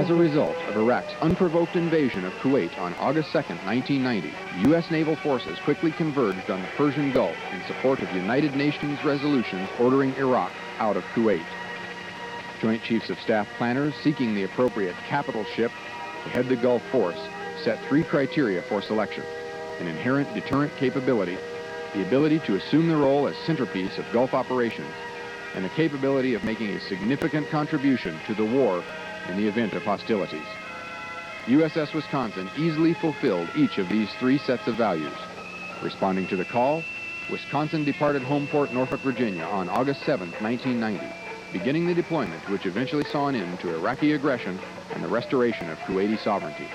As a result of Iraq's unprovoked invasion of Kuwait on August 2, 1990, U.S. naval forces quickly converged on the Persian Gulf in support of United Nations resolutions ordering Iraq out of Kuwait. Joint Chiefs of Staff planners seeking the appropriate capital ship to head the Gulf force set 3 criteria for selection: an inherent deterrent capability, the ability to assume the role as centerpiece of Gulf operations, and the capability of making a significant contribution to the war in the event of hostilities. USS Wisconsin easily fulfilled each of these 3 sets of values. Responding to the call, Wisconsin departed home port Norfolk, Virginia on August 7, 1990, beginning the deployment which eventually saw an end to Iraqi aggression and the restoration of Kuwaiti sovereignty.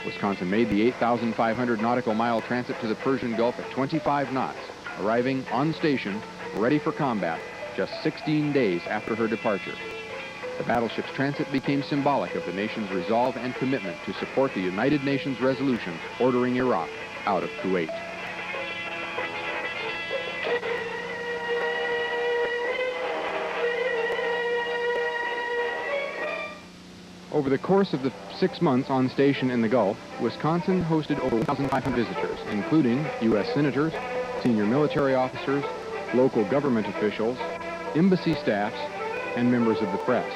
Wisconsin made the 8,500 nautical mile transit to the Persian Gulf at 25 knots, arriving on station, ready for combat, just 16 days after her departure. The battleship's transit became symbolic of the nation's resolve and commitment to support the United Nations resolutions ordering Iraq out of Kuwait. Over the course of the 6 months on station in the Gulf, Wisconsin hosted over 1,500 visitors, including U.S. senators, senior military officers, local government officials, embassy staffs, and members of the press.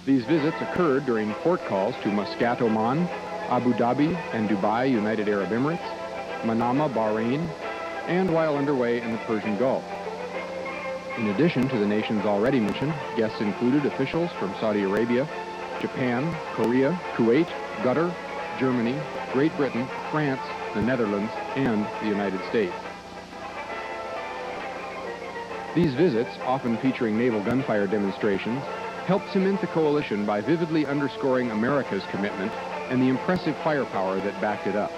These visits occurred during port calls to Muscat, Oman, Abu Dhabi and Dubai, United Arab Emirates, Manama, Bahrain, and while underway in the Persian Gulf. In addition to the nations already mentioned, guests included officials from Saudi Arabia, Japan, Korea, Kuwait, Qatar, Germany, Great Britain, France, the Netherlands, and the United States. These visits, often featuring naval gunfire demonstrations, helped cement the coalition by vividly underscoring America's commitment and the impressive firepower that backed it up.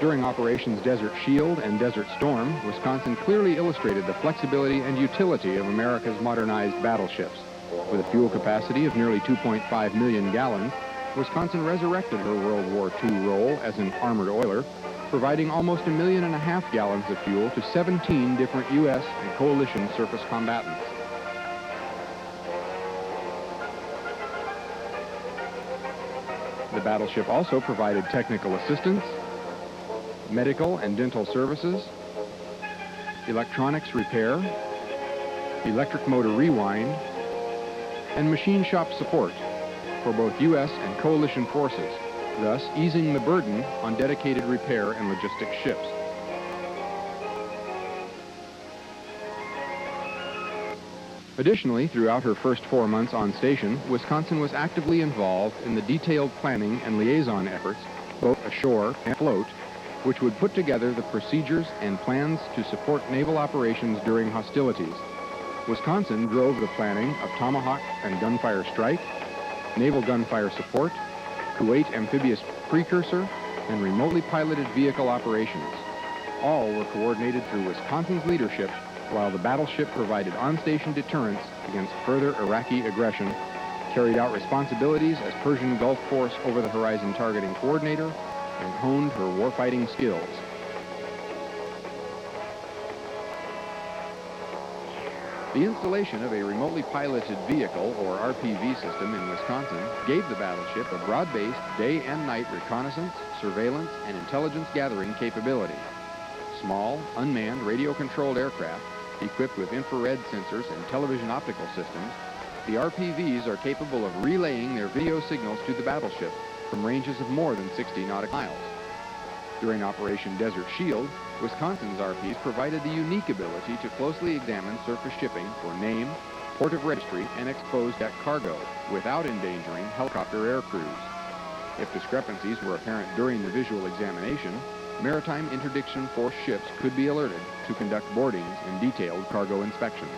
During Operations Desert Shield and Desert Storm, Wisconsin clearly illustrated the flexibility and utility of America's modernized battleships. With a fuel capacity of nearly 2.5 million gallons, Wisconsin resurrected her World War II role as an armored oiler, providing almost 1.5 million gallons of fuel to 17 different U.S. and coalition surface combatants. The battleship also provided technical assistance, medical and dental services, electronics repair, electric motor rewind, and machine shop support for both U.S. and coalition forces, thus easing the burden on dedicated repair and logistics ships. Additionally, throughout her first 4 months on station, Wisconsin was actively involved in the detailed planning and liaison efforts, both ashore and afloat, which would put together the procedures and plans to support naval operations during hostilities. Wisconsin drove the planning of Tomahawk and gunfire strike, naval gunfire support, Kuwait amphibious precursor, and remotely piloted vehicle operations. All were coordinated through Wisconsin's leadership, while the battleship provided on-station deterrence against further Iraqi aggression, carried out responsibilities as Persian Gulf Force over-the-horizon targeting coordinator, and honed her warfighting skills. The installation of a remotely piloted vehicle, or RPV system, in Wisconsin gave the battleship a broad-based day and night reconnaissance, surveillance, and intelligence gathering capability. Small, unmanned, radio-controlled aircraft, equipped with infrared sensors and television optical systems, the RPVs are capable of relaying their video signals to the battleship from ranges of more than 60 nautical miles. During Operation Desert Shield, Wisconsin's RPs provided the unique ability to closely examine surface shipping for name, port of registry, and exposed deck cargo without endangering helicopter air crews. If discrepancies were apparent during the visual examination, Maritime Interdiction Force ships could be alerted to conduct boardings and detailed cargo inspections.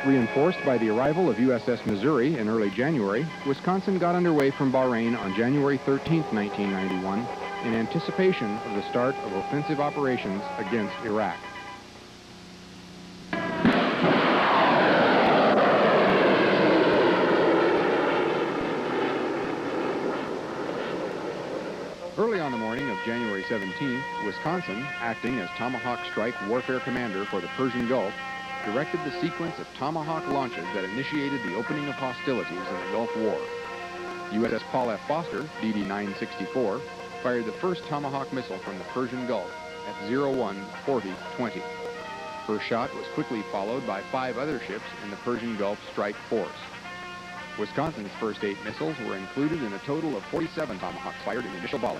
Reinforced by the arrival of USS Missouri in early January, Wisconsin got underway from Bahrain on January 13, 1991, in anticipation of the start of offensive operations against Iraq. Early on the morning of January 17th, Wisconsin, acting as Tomahawk Strike Warfare Commander for the Persian Gulf, directed the sequence of Tomahawk launches that initiated the opening of hostilities in the Gulf War. USS Paul F. Foster, BB-64, fired the first Tomahawk missile from the Persian Gulf at 01:40:20. Her shot was quickly followed by 5 other ships in the Persian Gulf Strike Force. Wisconsin's first 8 missiles were included in a total of 47 Tomahawks fired in the initial volley.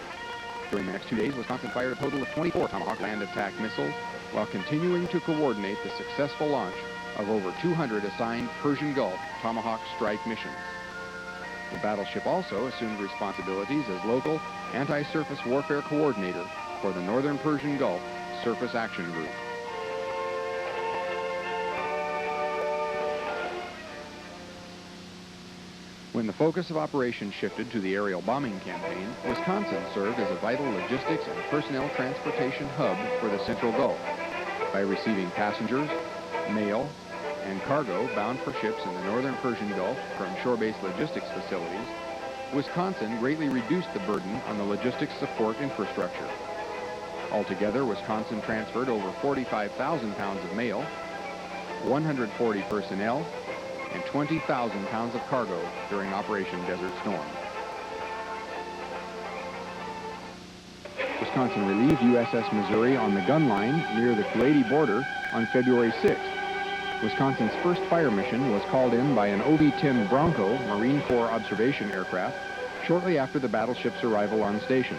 During the next 2 days, Wisconsin fired a total of 24 Tomahawk land attack missiles while continuing to coordinate the successful launch of over 200 assigned Persian Gulf Tomahawk strike missions. The battleship also assumed responsibilities as local anti-surface warfare coordinator for the Northern Persian Gulf Surface Action Group. When the focus of operations shifted to the aerial bombing campaign, Wisconsin served as a vital logistics and personnel transportation hub for the Central Gulf by receiving passengers, mail, and cargo bound for ships in the Northern Persian Gulf from shore-based logistics facilities. Wisconsin greatly reduced the burden on the logistics support infrastructure. Altogether, Wisconsin transferred over 45,000 pounds of mail, 140 personnel, and 20,000 pounds of cargo during Operation Desert Storm. Wisconsin relieved USS Missouri on the gun line near the Kuwaiti border on February 6th. Wisconsin's first fire mission was called in by an OV-10 Bronco Marine Corps observation aircraft shortly after the battleship's arrival on station.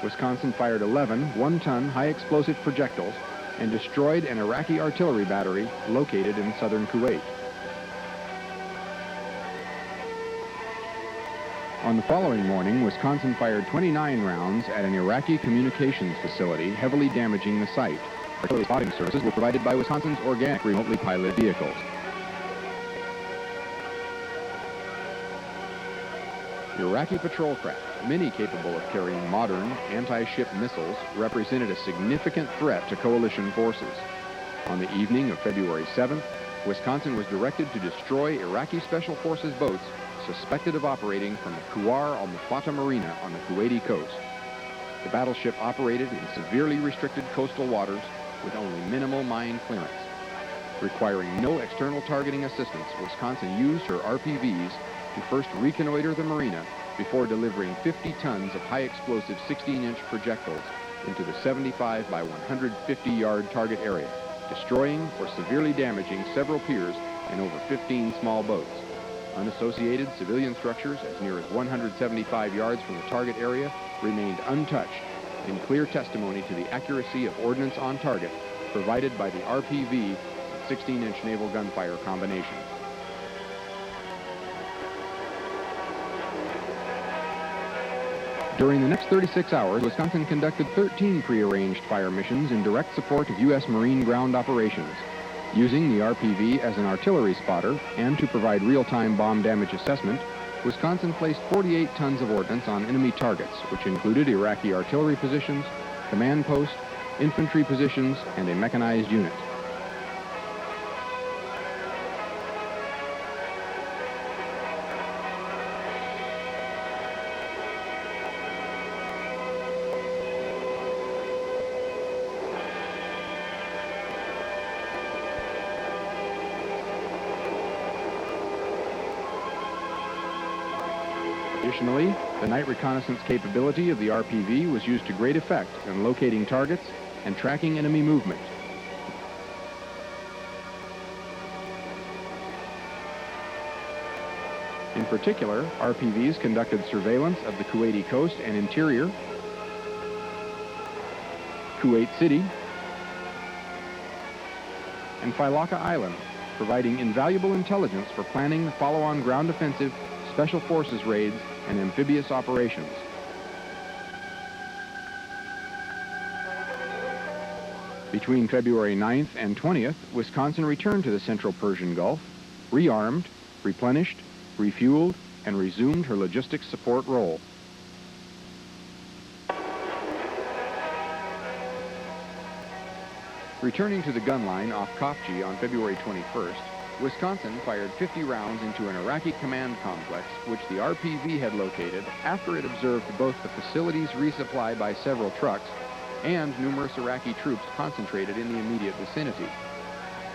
Wisconsin fired 11 one-ton high-explosive projectiles and destroyed an Iraqi artillery battery located in southern Kuwait. On the following morning, Wisconsin fired 29 rounds at an Iraqi communications facility, heavily damaging the site. Artillery spotting services were provided by Wisconsin's organic remotely piloted vehicles. Iraqi patrol craft, many capable of carrying modern anti-ship missiles, represented a significant threat to coalition forces. On the evening of February 7th, Wisconsin was directed to destroy Iraqi Special Forces boats suspected of operating from the Kuwar al-Mufata Marina on the Kuwaiti coast. The battleship operated in severely restricted coastal waters with only minimal mine clearance. Requiring no external targeting assistance, Wisconsin used her RPVs to first reconnoiter the marina before delivering 50 tons of high-explosive 16-inch projectiles into the 75 by 150-yard target area, destroying or severely damaging several piers and over 15 small boats. Unassociated civilian structures as near as 175 yards from the target area remained untouched, in clear testimony to the accuracy of ordnance on target provided by the RPV 16-inch naval gunfire combination. During the next 36 hours, Wisconsin conducted 13 prearranged fire missions in direct support of U.S. Marine ground operations. Using the RPV as an artillery spotter and to provide real-time bomb damage assessment, Wisconsin placed 48 tons of ordnance on enemy targets, which included Iraqi artillery positions, command posts, infantry positions, and a mechanized unit. Additionally, the night reconnaissance capability of the RPV was used to great effect in locating targets and tracking enemy movement. In particular, RPVs conducted surveillance of the Kuwaiti coast and interior, Kuwait City, and Failaka Island, providing invaluable intelligence for planning the follow-on ground offensive, special forces raids, and amphibious operations. Between February 9th and 20th, Wisconsin returned to the Central Persian Gulf, rearmed, replenished, refueled, and resumed her logistics support role. Returning to the gun line off Khafji on February 21st, Wisconsin fired 50 rounds into an Iraqi command complex, which the RPV had located after it observed both the facility's resupply by several trucks and numerous Iraqi troops concentrated in the immediate vicinity.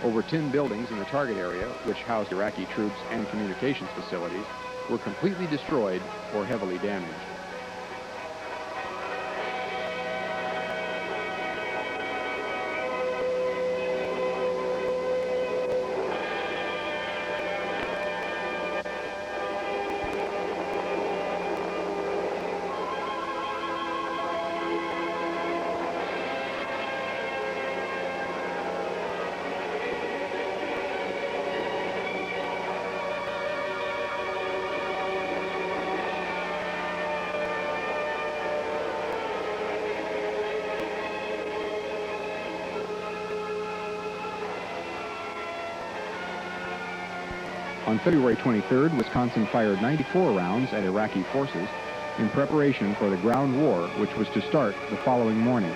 Over 10 buildings in the target area, which housed Iraqi troops and communications facilities, were completely destroyed or heavily damaged. On February 23rd, Wisconsin fired 94 rounds at Iraqi forces in preparation for the ground war, which was to start the following morning.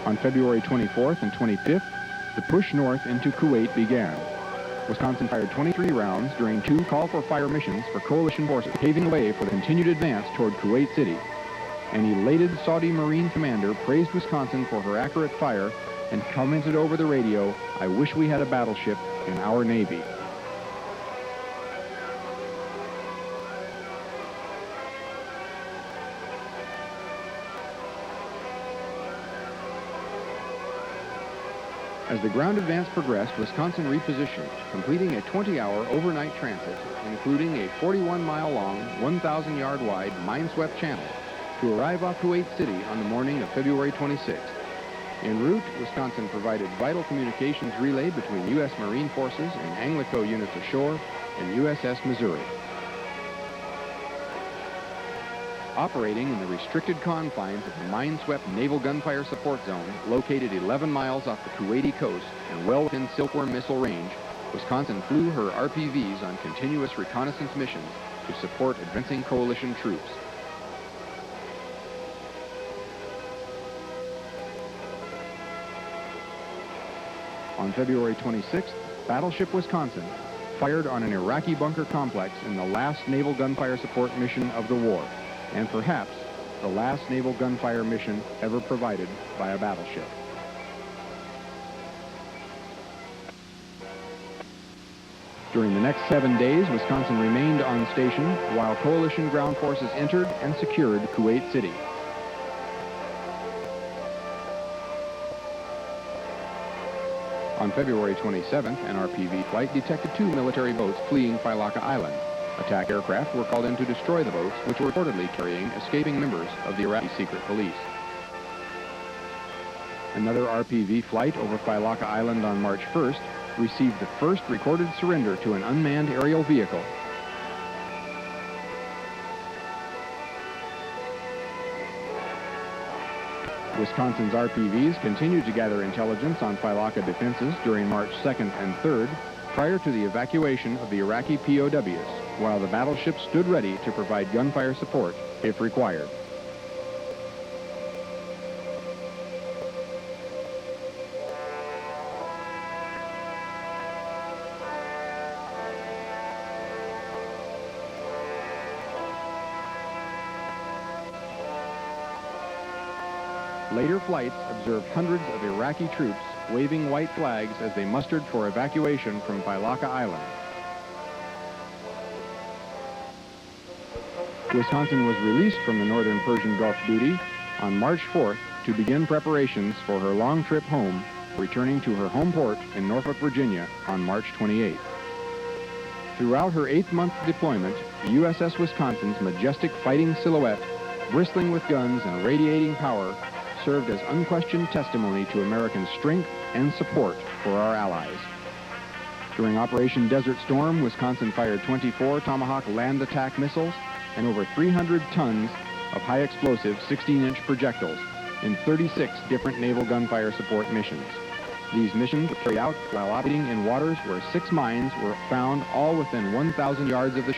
On February 24th and 25th, the push north into Kuwait began. Wisconsin fired 23 rounds during 2 call-for-fire missions for coalition forces, paving the way for the continued advance toward Kuwait City. An elated Saudi Marine commander praised Wisconsin for her accurate fire and commented over the radio, "I wish we had a battleship in our Navy." As the ground advance progressed, Wisconsin repositioned, completing a 20-hour overnight transit, including a 41-mile-long, 1,000-yard-wide mine-swept channel, to arrive off Kuwait City on the morning of February 26th. En route, Wisconsin provided vital communications relay between U.S. Marine Forces and Anglico units ashore and USS Missouri. Operating in the restricted confines of the mine-swept Naval Gunfire Support Zone, located 11 miles off the Kuwaiti coast and well within Silkworm missile range, Wisconsin flew her RPVs on continuous reconnaissance missions to support advancing coalition troops. On February 26th, Battleship Wisconsin fired on an Iraqi bunker complex in the last naval gunfire support mission of the war, and perhaps the last naval gunfire mission ever provided by a battleship. During the next 7 days, Wisconsin remained on station while coalition ground forces entered and secured Kuwait City. On February 27th, an RPV flight detected 2 military boats fleeing Failaka Island. Attack aircraft were called in to destroy the boats, which were reportedly carrying escaping members of the Iraqi secret police. Another RPV flight over Failaka Island on March 1st received the first recorded surrender to an unmanned aerial vehicle. Wisconsin's RPVs continued to gather intelligence on Failaka defenses during March 2nd and 3rd, prior to the evacuation of the Iraqi POWs, while the battleship stood ready to provide gunfire support if required. Later flights observed hundreds of Iraqi troops waving white flags as they mustered for evacuation from Failaka Island. Wisconsin was released from the Northern Persian Gulf duty on March 4th to begin preparations for her long trip home, returning to her home port in Norfolk, Virginia on March 28th. Throughout her 8-month deployment, the USS Wisconsin's majestic fighting silhouette, bristling with guns and radiating power, served as unquestioned testimony to American strength and support for our allies. During Operation Desert Storm, Wisconsin fired 24 Tomahawk land attack missiles and over 300 tons of high explosive 16-inch projectiles in 36 different naval gunfire support missions. These missions were carried out while operating in waters where 6 mines were found all within 1,000 yards of the